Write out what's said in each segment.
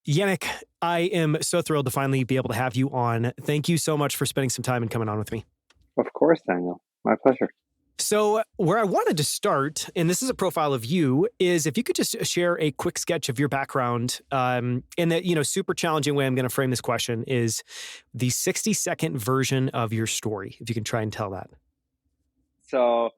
Jannick, I am so thrilled to finally be able to have you on. Thank you so much for spending some time and coming on with me. Of course, Daniel. My pleasure. So, where I wanted to start, and this is a profile of you, is if you could just share a quick sketch of your background. In the super challenging way I'm going to frame this question is the 60-second version of your story. If you can try and tell that. So,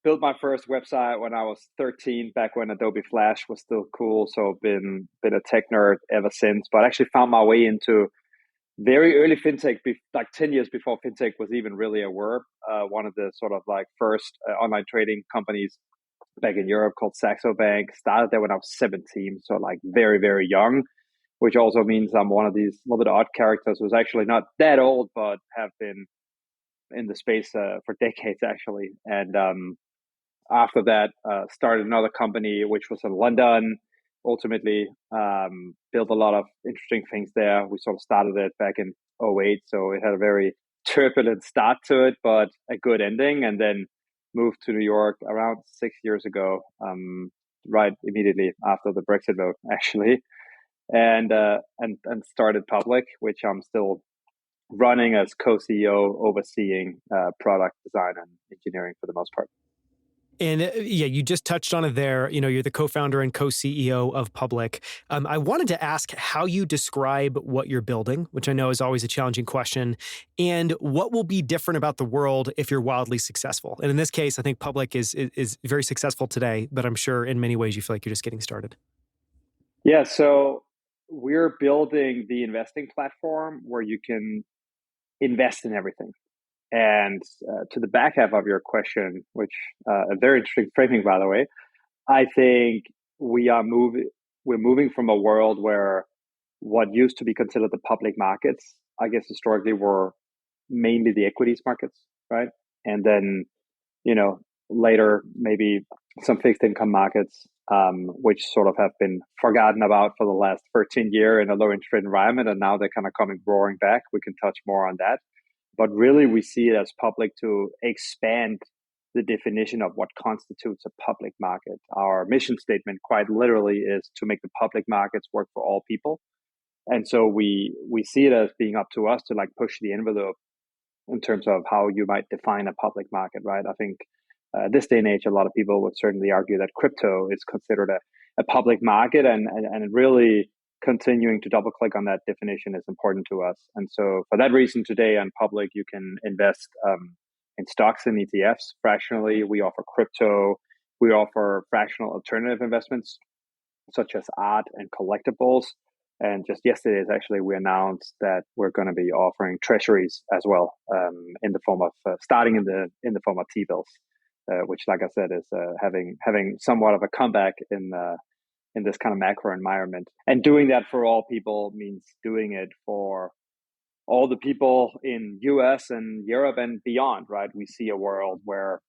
built my first website when I was 13, back when Adobe Flash was still cool. So, been a tech nerd ever since. But actually found my way into very early fintech, like 10 years before fintech was even really a word. One of the sort of like first online trading companies back in Europe called Saxo Bank. Started there when I was 17, so like very, very young, which also means I'm one of these little bit odd characters who's actually not that old, but have been in the space for decades actually. And after that, started another company which was in London. Ultimately, built a lot of interesting things there. We sort of started it back in '08, so it had a very turbulent start to it, but a good ending. And then moved to New York around 6 years ago, right immediately after the Brexit vote, actually, and started Public, which I'm still running as co-CEO, overseeing product design and engineering for the most part. And yeah, you just touched on it there. You're the co-founder and co-CEO of Public. I wanted to ask how you describe what you're building, which I know is always a challenging question, and what will be different about the world if you're wildly successful. And in this case, I think Public is very successful today, but I'm sure in many ways you feel like you're just getting started. Yeah, so we're building the investing platform where you can invest in everything. And to the back half of your question, which a very interesting framing, by the way, I think we're moving from a world where what used to be considered the public markets, I guess historically were mainly the equities markets, right? And then, later maybe some fixed income markets, which sort of have been forgotten about for the last 13 years in a low interest rate environment. And now they're kind of coming roaring back. We can touch more on that. But really, we see it as Public to expand the definition of what constitutes a public market. Our mission statement, quite literally, is to make the public markets work for all people. And so we see it as being up to us to like push the envelope in terms of how you might define a public market, right? I think this day and age, a lot of people would certainly argue that crypto is considered a public market, and really continuing to double click on that definition is important to us. And so for that reason, today on Public, you can invest in stocks and ETFs fractionally. We offer crypto. We offer fractional alternative investments such as art and collectibles. And just yesterday, is actually we announced that we're going to be offering treasuries as well, in the form of starting in the form of T-bills, which, like I said, is having somewhat of a comeback in this kind of macro environment. And doing that for all people means doing it for all the people in US and Europe and beyond, right? We see a world where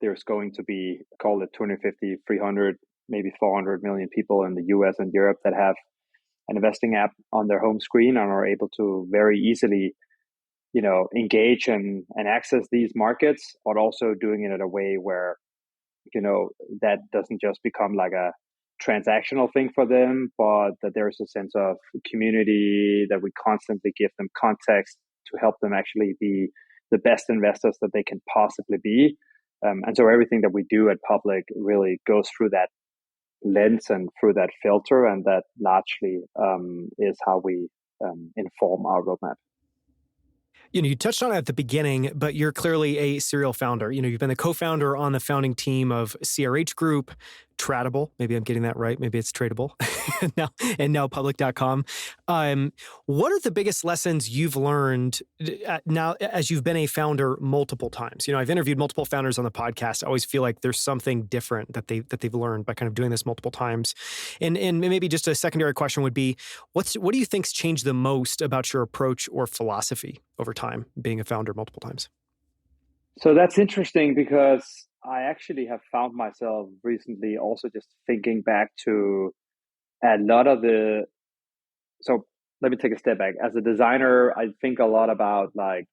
there's going to be, call it 250, 300, maybe 400 million people in the US and Europe that have an investing app on their home screen and are able to very easily, engage and access these markets, but also doing it in a way where, that doesn't just become like a transactional thing for them, but that there's a sense of community, that we constantly give them context to help them actually be the best investors that they can possibly be. And so everything that we do at Public really goes through that lens and through that filter, and that largely is how we inform our roadmap. You touched on it at the beginning, but you're clearly a serial founder. You've been the co-founder on the founding team of CRH Group, Tradable. Maybe I'm getting that right. Maybe it's Tradable. now Public.com. What are the biggest lessons you've learned now as you've been a founder multiple times? I've interviewed multiple founders on the podcast. I always feel like there's something different that they've learned by kind of doing this multiple times. And maybe just a secondary question would be, what do you think's changed the most about your approach or philosophy over time, being a founder multiple times? So that's interesting because I actually have found myself recently also just thinking back to a lot of so let me take a step back. As a designer, I think a lot about like,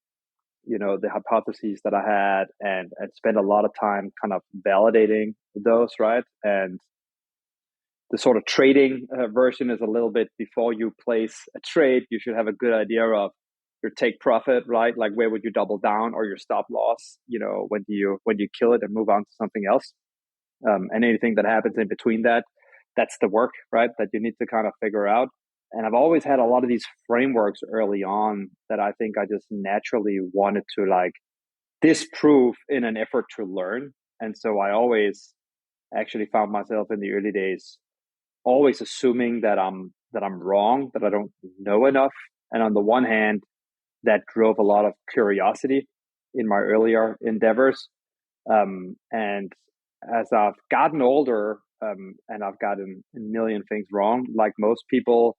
the hypotheses that I had and spend a lot of time kind of validating those, right? And the sort of trading version is a little bit before you place a trade, you should have a good idea of your take profit, right? Like where would you double down, or your stop loss, when do you kill it and move on to something else? And anything that happens in between that, that's the work, right? That you need to kind of figure out. And I've always had a lot of these frameworks early on that I think I just naturally wanted to like disprove in an effort to learn. And so I always actually found myself in the early days always assuming that I'm wrong, that I don't know enough. And on the one hand, that drove a lot of curiosity in my earlier endeavors. And as I've gotten older, and I've gotten a million things wrong, like most people,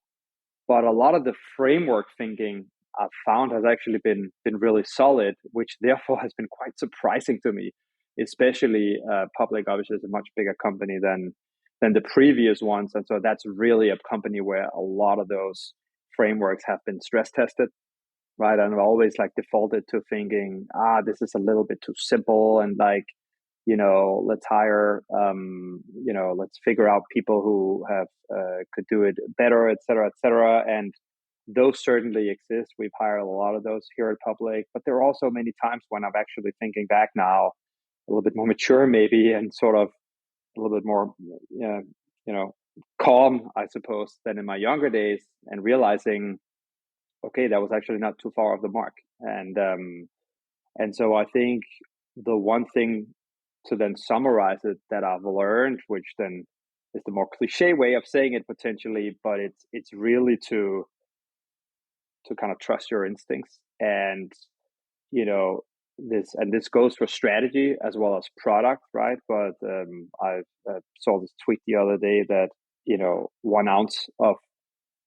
but a lot of the framework thinking I've found has actually been really solid, which therefore has been quite surprising to me. Especially Public, obviously, is a much bigger company than the previous ones, and so that's really a company where a lot of those frameworks have been stress tested, right? And I've always like defaulted to thinking, this is a little bit too simple, and like, let's hire, let's figure out people who have could do it better, et cetera, et cetera. And those certainly exist. We've hired a lot of those here at Public, but there are also many times when I'm actually thinking back now, a little bit more mature maybe, and sort of a little bit more, calm, I suppose, than in my younger days, and realizing, okay, that was actually not too far off the mark. And so I think the one thing to then summarize it that I've learned, which then is the more cliche way of saying it potentially, but it's really to kind of trust your instincts. And this goes for strategy as well as product, right? But I saw this tweet the other day that 1 ounce of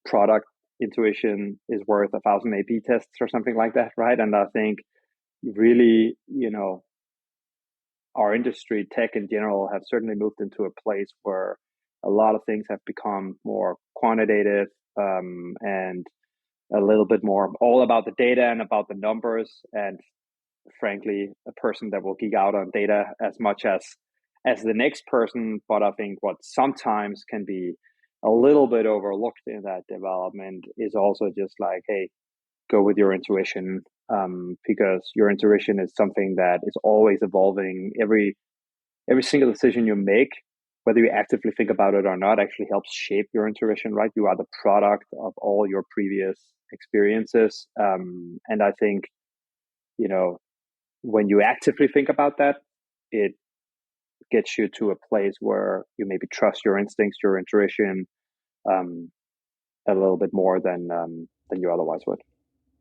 product intuition is worth 1,000 A/B tests or something like that, right? And I think really, our industry, tech in general, have certainly moved into a place where a lot of things have become more quantitative, and a little bit more all about the data and about the numbers. And frankly, a person that will geek out on data as much as the next person. But I think what sometimes can be a little bit overlooked in that development is also just like, hey, go with your intuition, because your intuition is something that is always evolving. Every single decision you make, whether you actively think about it or not, actually helps shape your intuition, right? You are the product of all your previous experiences. And I think, when you actively think about that, it gets you to a place where you maybe trust your instincts, your intuition, a little bit more than you otherwise would.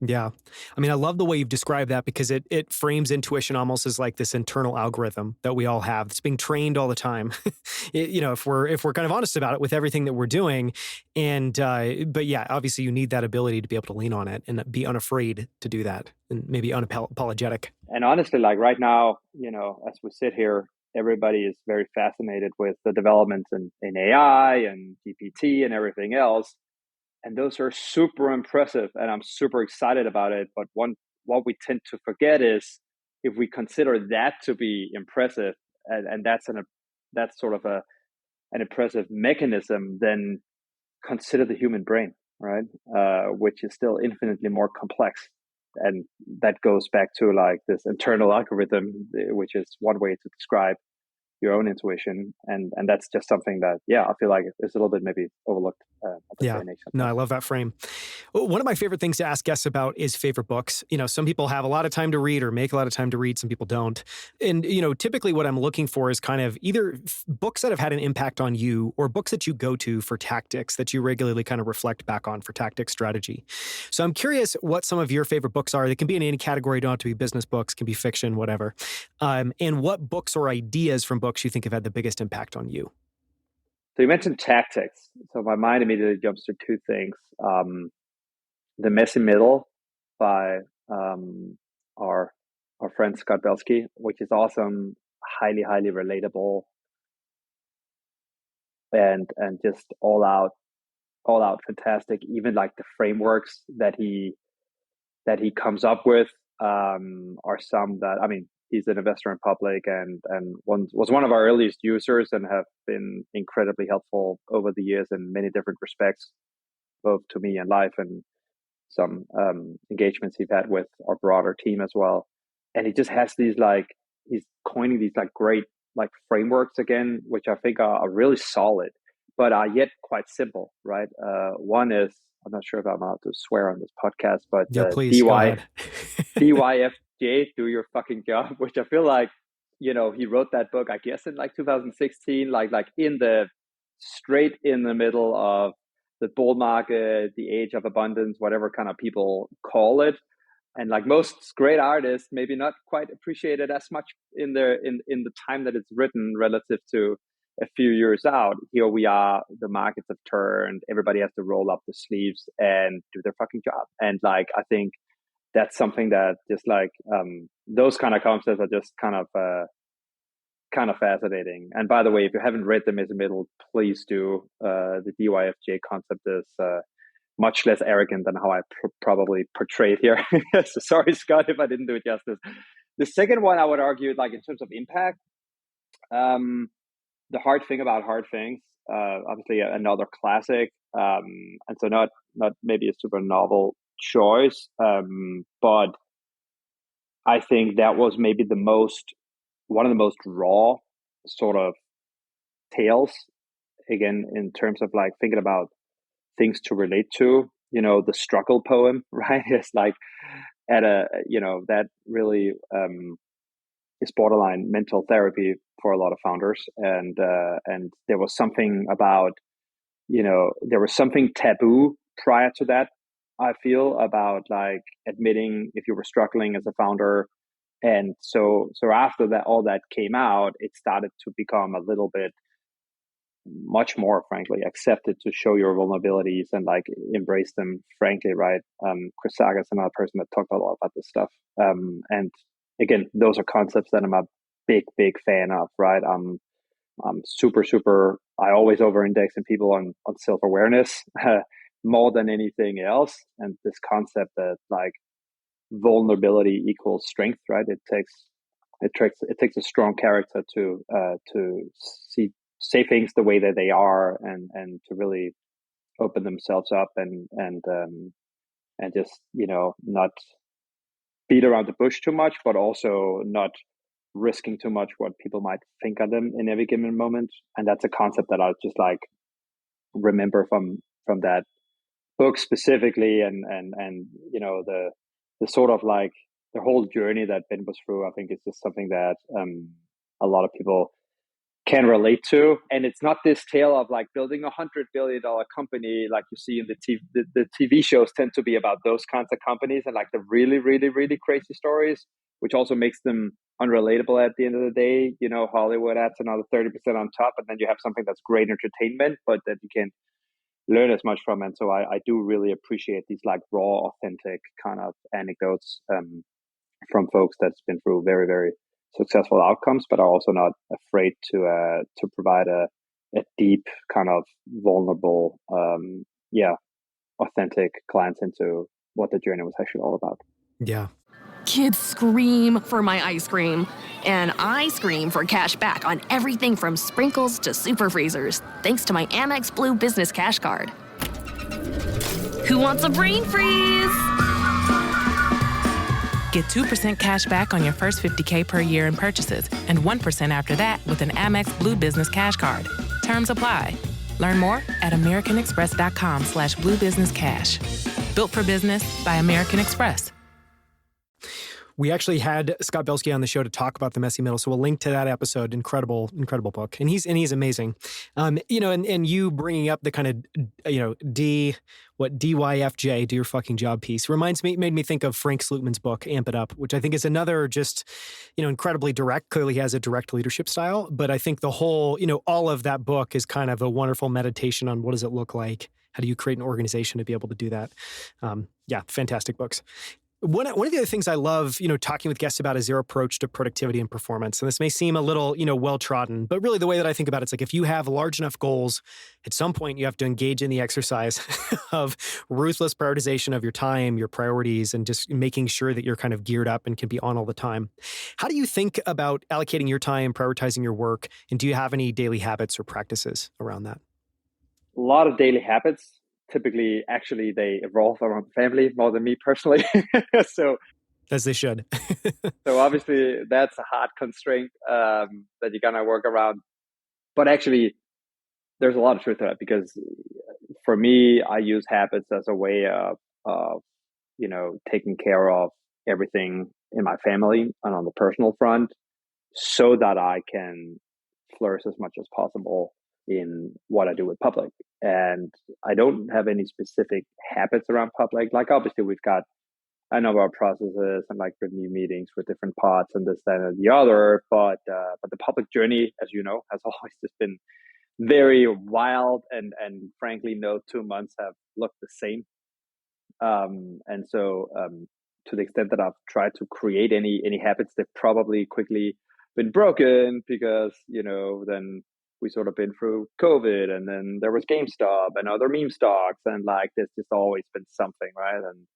Yeah. I mean, I love the way you've described that, because it frames intuition almost as like this internal algorithm that we all have that's being trained all the time. If we're kind of honest about it with everything that we're doing. And, but yeah, obviously you need that ability to be able to lean on it and be unafraid to do that, and maybe unapologetic. And honestly, like right now, as we sit here, everybody is very fascinated with the developments in AI and GPT and everything else. And those are super impressive, and I'm super excited about it. But what we tend to forget is, if we consider that to be impressive, and that's sort of an impressive mechanism, then consider the human brain, right? Which is still infinitely more complex. And that goes back to like this internal algorithm, which is one way to describe your own intuition. And that's just something that, I feel like it's a little bit maybe overlooked. Yeah. No, I love that frame. One of my favorite things to ask guests about is favorite books. Some people have a lot of time to read or make a lot of time to read. Some people don't. And, typically what I'm looking for is kind of either books that have had an impact on you, or books that you go to for tactics that you regularly kind of reflect back on for tactic strategy. So I'm curious what some of your favorite books are. They can be in any category. Don't have to be business books, can be fiction, whatever. And what books or ideas from books you think have had the biggest impact on you? So you mentioned tactics. So my mind immediately jumps to two things. The Messy Middle by our friend Scott Belsky, which is awesome, highly, highly relatable, and just all out fantastic. Even like the frameworks that he comes up with are some that, I mean, He's an investor in public and was one of our earliest users and have been incredibly helpful over the years in many different respects, both to me and life and some engagements he's had with our broader team as well. And he just has these he's coining these great frameworks again, which I think are really solid, but are yet quite simple, right? One is, I'm not sure if I'm allowed to swear on this podcast, but yeah, please, go ahead. DYFJ, do your fucking job, which I feel like, he wrote that book, I guess, in 2016, straight in the middle of the bull market, the age of abundance, whatever kind of people call it. And most great artists, maybe not quite appreciated as much in the time that it's written relative to a few years out. Here we are, the markets have turned, everybody has to roll up the sleeves and do their fucking job. And I think that's something that just those kind of concepts are just kind of fascinating. And by the way, if you haven't read them as a middle, please do. The DYFJ concept is much less arrogant than how I probably portrayed here. So sorry, Scott, if I didn't do it justice. The second one, I would argue, in terms of impact, The Hard Thing About Hard Things, obviously another classic, and so not maybe a super novel choice, but I think that was maybe one of the most raw sort of tales, again, in terms of thinking about things to relate to, the struggle poem, right? It's that really is borderline mental therapy for a lot of founders. And there was something about, there was something taboo prior to that, I feel, about admitting if you were struggling as a founder. And so after that, all that came out, it started to become a little bit much more, frankly, accepted to show your vulnerabilities and embrace them, frankly, right? Chris Saga is another person that talked a lot about this stuff. And again, those are concepts that I'm a big fan of, right? I'm super, I always over-index in people on self-awareness more than anything else. And this concept that vulnerability equals strength, right? It takes a strong character to say things the way that they are and to really open themselves up and just not beat around the bush too much, but also not risking too much what people might think of them in every given moment. And that's a concept that I just remember from that book specifically, and the sort of the whole journey that Ben was through. I think it's just something that a lot of people can relate to. And it's not this tale of building $100 billion company like you see in the TV shows tend to be about those kinds of companies and the really, really, really crazy stories, which also makes them unrelatable at the end of the day. Hollywood adds another 30% on top, and then you have something that's great entertainment, but that you can learn as much from. And so I do really appreciate these raw, authentic kind of anecdotes from folks that's been through very, very successful outcomes, but are also not afraid to provide a deep kind of vulnerable, authentic glance into what the journey was actually all about. Yeah. Kids scream for my ice cream, and I scream for cash back on everything from sprinkles to super freezers, thanks to my Amex Blue Business Cash Card. Who wants a brain freeze? Get 2% cash back on your first $50K per year in purchases and 1% after that with an Amex Blue Business Cash Card. Terms apply. Learn more at americanexpress.com/bluebusinesscash. Built for business by American Express. We actually had Scott Belsky on the show to talk about The Messy Middle, so we'll link to that episode. Incredible book, and he's amazing. And you bringing up the kind of DYFJ, do your fucking job piece made me think of Frank Slootman's book Amp It Up, which I think is another just incredibly direct. Clearly has a direct leadership style, but I think the whole all of that book is kind of a wonderful meditation on what does it look like. How do you create an organization to be able to do that? Fantastic books. One of the other things I love, talking with guests about is their approach to productivity and performance. And this may seem a little, well-trodden, but really the way that I think about it is like if you have large enough goals, at some point you have to engage in the exercise of ruthless prioritization of your time, your priorities, and just making sure that you're kind of geared up and can be on all the time. How do you think about allocating your time, prioritizing your work, and do you have any daily habits or practices around that? A lot of daily habits. Typically, actually, they evolve around family more than me personally. so, As they should. so obviously, that's a hard constraint that you're gonna work around. But actually, there's a lot of truth to that because for me, I use habits as a way of taking care of everything in my family and on the personal front, so that I can flourish as much as possible in what I do with public. And I don't have any specific habits around public. Like obviously we've got a number of processes and like review meetings with different parts and this, that, and the other. But the public journey, as you know, has always just been very wild and frankly, no 2 months have looked the same. And so to the extent that I've tried to create any habits, they've probably quickly been broken because, then we sort of been through COVID and then there was GameStop and other meme stocks and like there's just always been something, right? And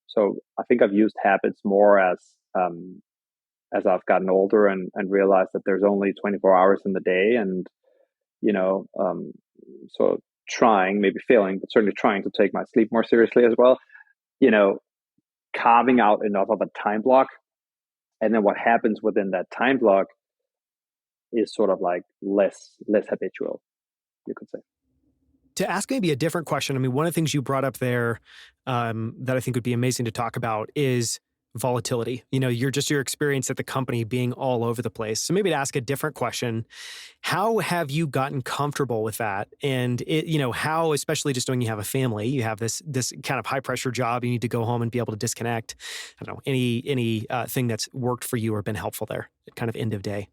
so I think I've used habits more as I've gotten older and realized that there's only 24 hours in the day and, so trying, maybe failing, but certainly trying to take my sleep more seriously as well, carving out enough of a time block. And then what happens within that time block is sort of like less habitual, you could say. To ask maybe a different question, I mean, one of the things you brought up there that I think would be amazing to talk about is volatility. Your experience at the company being all over the place. So maybe to ask a different question, how have you gotten comfortable with that? And how, especially just when you have a family, you have this kind of high pressure job, you need to go home and be able to disconnect. I don't know, any thing that's worked for you or been helpful there at kind of end of day.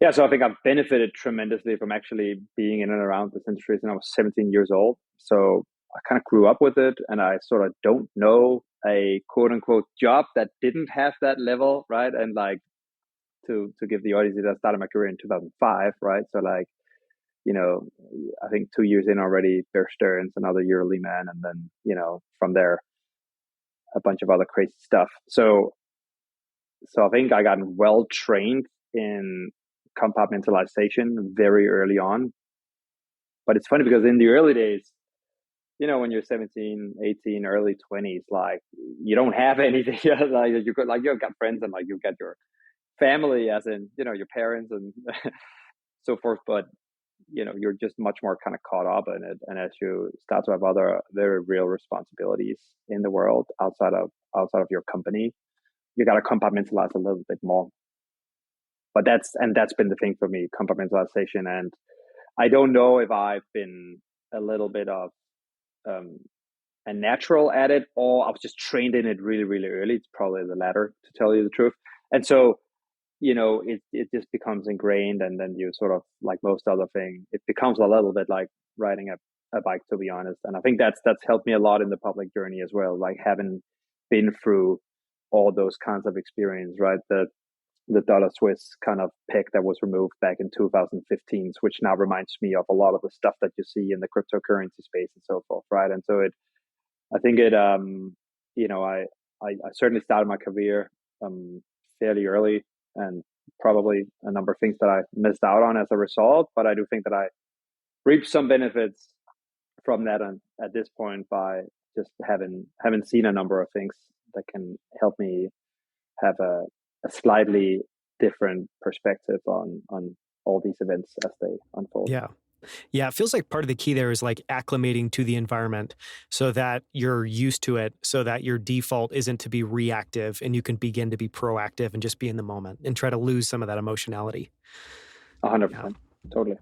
Yeah, so I think I've benefited tremendously from actually being in and around this industry since I was 17 years old. So I kind of grew up with it and I sort of don't know a quote unquote job that didn't have that level, right? And like to give the audience, I started my career in 2005, right? So like, I think 2 years in already, Bear Stearns, another year Lehman, and then, from there, a bunch of other crazy stuff. So I think I got well trained in compartmentalization very early on. But it's funny because in the early days, when you're 17, 18, early 20s, like you don't have anything. Like you've got friends and like you've got your family, as in, your parents and so forth. But, you're just much more kind of caught up in it. And as you start to have other very real responsibilities in the world outside of your company, you got to compartmentalize a little bit more. But that's been the thing for me, compartmentalization. And I don't know if I've been a little bit of a natural at it or I was just trained in it really, really early. It's probably the latter, to tell you the truth. And so, it just becomes ingrained. And then you sort of, like most other thing, it becomes a little bit like riding a bike, to be honest. And I think that's helped me a lot in the public journey as well, like having been through all those kinds of experience, right? The dollar Swiss kind of peg that was removed back in 2015, which now reminds me of a lot of the stuff that you see in the cryptocurrency space and so forth, right? And so I certainly started my career fairly early and probably a number of things that I missed out on as a result, but I do think that I reaped some benefits from that at this point by just having seen a number of things that can help me have a slightly different perspective on all these events as they unfold. Yeah. It feels like part of the key there is like acclimating to the environment so that you're used to it, so that your default isn't to be reactive and you can begin to be proactive and just be in the moment and try to lose some of that emotionality. 100%. Totally.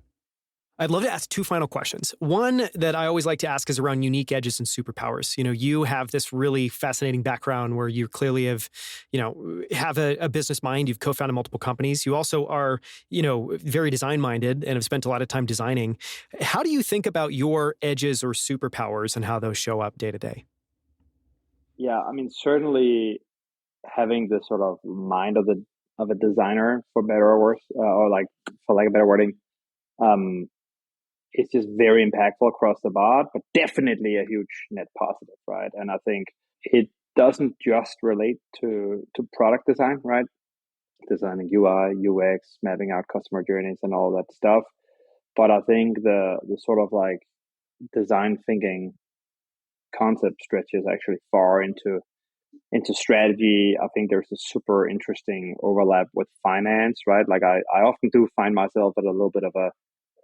I'd love to ask two final questions. One that I always like to ask is around unique edges and superpowers. You have this really fascinating background where you clearly have a business mind. You've co-founded multiple companies. You also are, very design-minded and have spent a lot of time designing. How do you think about your edges or superpowers and how those show up day to day? Yeah, I mean, certainly having the sort of mind of a designer, for better or worse, or like for like a better wording, um, it's just very impactful across the board, but definitely a huge net positive, right? And I think it doesn't just relate to product design, right? Designing UI, UX, mapping out customer journeys, and all that stuff. But I think the sort of like design thinking concept stretches actually far into strategy. I think there's a super interesting overlap with finance, right? Like I often do find myself at a little bit of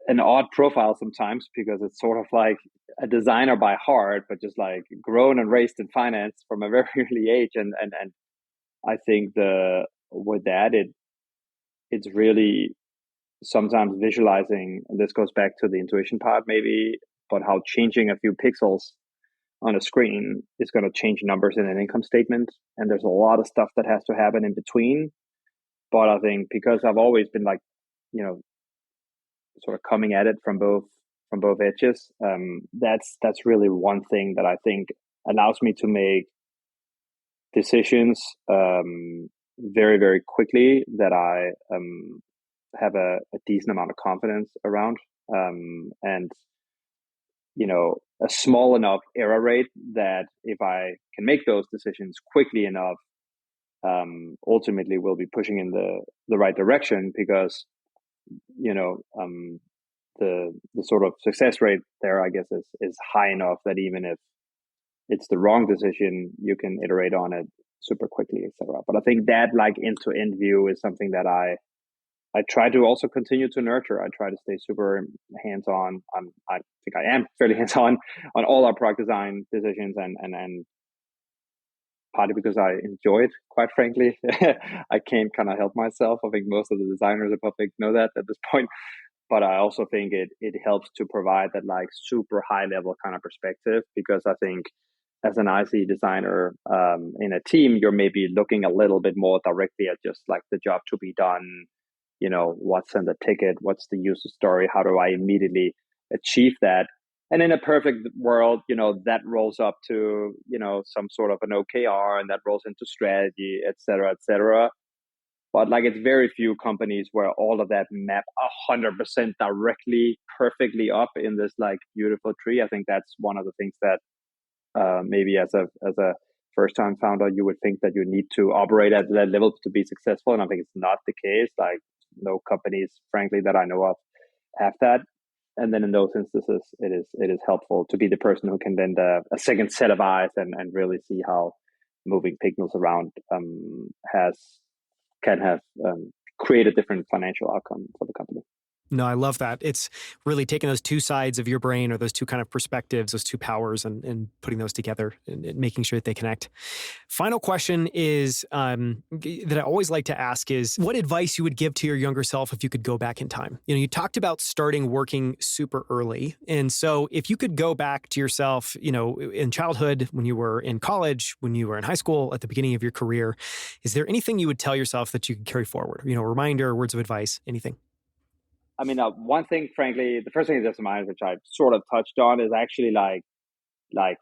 an odd profile sometimes because it's sort of like a designer by heart, but just like grown and raised in finance from a very early age. And I think the with that it's really sometimes visualizing, and this goes back to the intuition part maybe, but how changing a few pixels on a screen is going to change numbers in an income statement. And there's a lot of stuff that has to happen in between. But I think because I've always been like, you know, sort of coming at it from both edges, that's really one thing that I think allows me to make decisions very, very quickly that I have a decent amount of confidence around. And you know, a small enough error rate that if I can make those decisions quickly enough, ultimately we'll be pushing in the right direction because, you know, the sort of success rate there, I guess, is high enough that even if it's the wrong decision, you can iterate on it super quickly, etc. But I think that like end to end view is something that I try to also continue to nurture. I try to stay super hands-on. I think I am fairly hands-on on all our product design decisions, and partly because I enjoy it, quite frankly. I can't kind of help myself. I think most of the designers in public know that at this point. But I also think it helps to provide that like super high level kind of perspective, because I think as an IC designer in a team, you're maybe looking a little bit more directly at just like the job to be done, you know, what's in the ticket, what's the user story, how do I immediately achieve that. And in a perfect world, you know, that rolls up to, you know, some sort of an OKR, and that rolls into strategy, et cetera, et cetera. But like it's very few companies where all of that map 100% directly perfectly up in this like beautiful tree. I think that's one of the things that maybe as a first time founder you would think that you need to operate at that level to be successful, and I think it's not the case. Like no companies, frankly, that I know of have that. And then in those instances, it is helpful to be the person who can lend a second set of eyes and really see how moving pixels around can have create a different financial outcome for the company. No, I love that. It's really taking those two sides of your brain, or those two kind of perspectives, those two powers, and putting those together and making sure that they connect. Final question is that I always like to ask is, what advice you would give to your younger self if you could go back in time? You know, you talked about starting working super early. And so if you could go back to yourself, you know, in childhood, when you were in college, when you were in high school, at the beginning of your career, is there anything you would tell yourself that you could carry forward? You know, a reminder, words of advice, anything? I mean, one thing, frankly, the first thing that comes to mind, which I sort of touched on, is actually like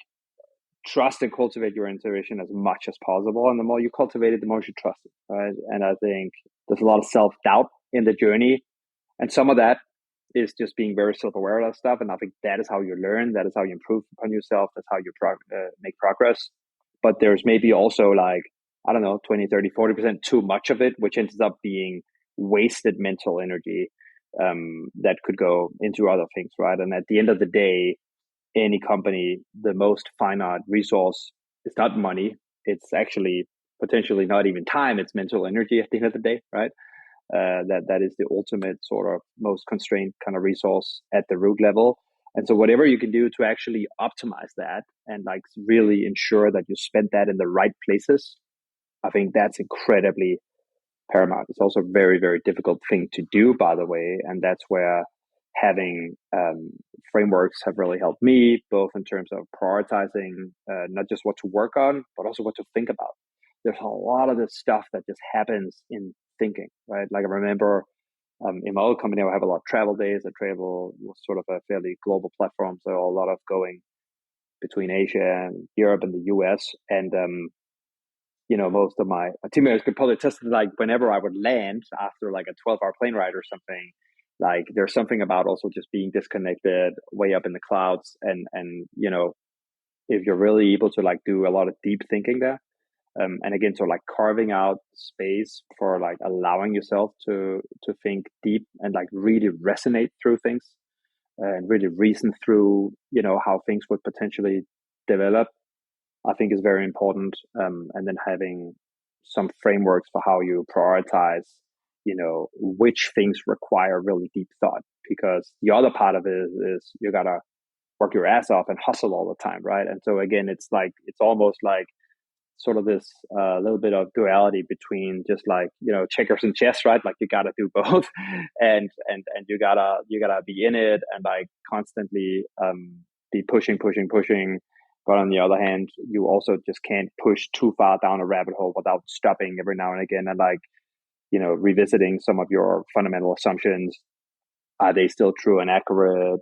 trust and cultivate your intuition as much as possible. And the more you cultivate it, the more you trust it, right? And I think there's a lot of self-doubt in the journey. And some of that is just being very self-aware of that stuff. And I think that is how you learn. That is how you improve upon yourself. That's how you make progress. But there's maybe also like, I don't know, 20, 30, 40% too much of it, which ends up being wasted mental energy that could go into other things, right? And at the end of the day, any company, the most finite resource is not money. It's actually potentially not even time. It's mental energy at the end of the day, right? That is the ultimate sort of most constrained kind of resource at the root level. And so whatever you can do to actually optimize that and like really ensure that you spend that in the right places, I think that's incredibly paramount. It's also a very, very difficult thing to do, by the way. And that's where having frameworks have really helped me, both in terms of prioritizing not just what to work on, but also what to think about. There's a lot of this stuff that just happens in thinking, right? Like I remember in my old company, I have a lot of travel days. I travel with sort of a fairly global platform, so a lot of going between Asia and Europe and the US. And, most of my teammates could probably attest to, like, whenever I would land after like a 12-hour plane ride or something, like there's something about also just being disconnected way up in the clouds. And, if you're really able to like do a lot of deep thinking there, and again, so like carving out space for like allowing yourself to think deep and like really resonate through things and really reason through, how things would potentially develop, I think is very important. And then having some frameworks for how you prioritize, which things require really deep thought, because the other part of it is you gotta work your ass off and hustle all the time, right? And so again, it's almost like sort of this little bit of duality between just like, checkers and chess, right? Like you gotta do both, and you gotta be in it and like constantly be pushing. But on the other hand, you also just can't push too far down a rabbit hole without stopping every now and again and like, revisiting some of your fundamental assumptions. Are they still true and accurate?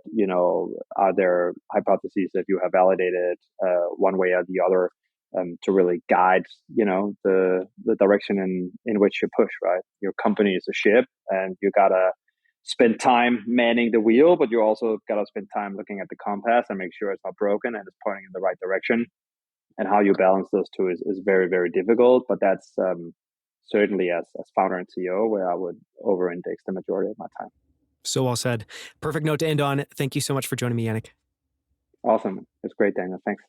Are there hypotheses that you have validated one way or the other, to really guide, the direction in which you push, right? Your company is a ship and you gotta spend time manning the wheel, but you also gotta spend time looking at the compass and make sure it's not broken and it's pointing in the right direction. And how you balance those two is very, very difficult. But that's certainly as founder and CEO where I would over-index the majority of my time. So well said. Perfect note to end on. Thank you so much for joining me, Jannick. Awesome. It's great, Daniel. Thanks.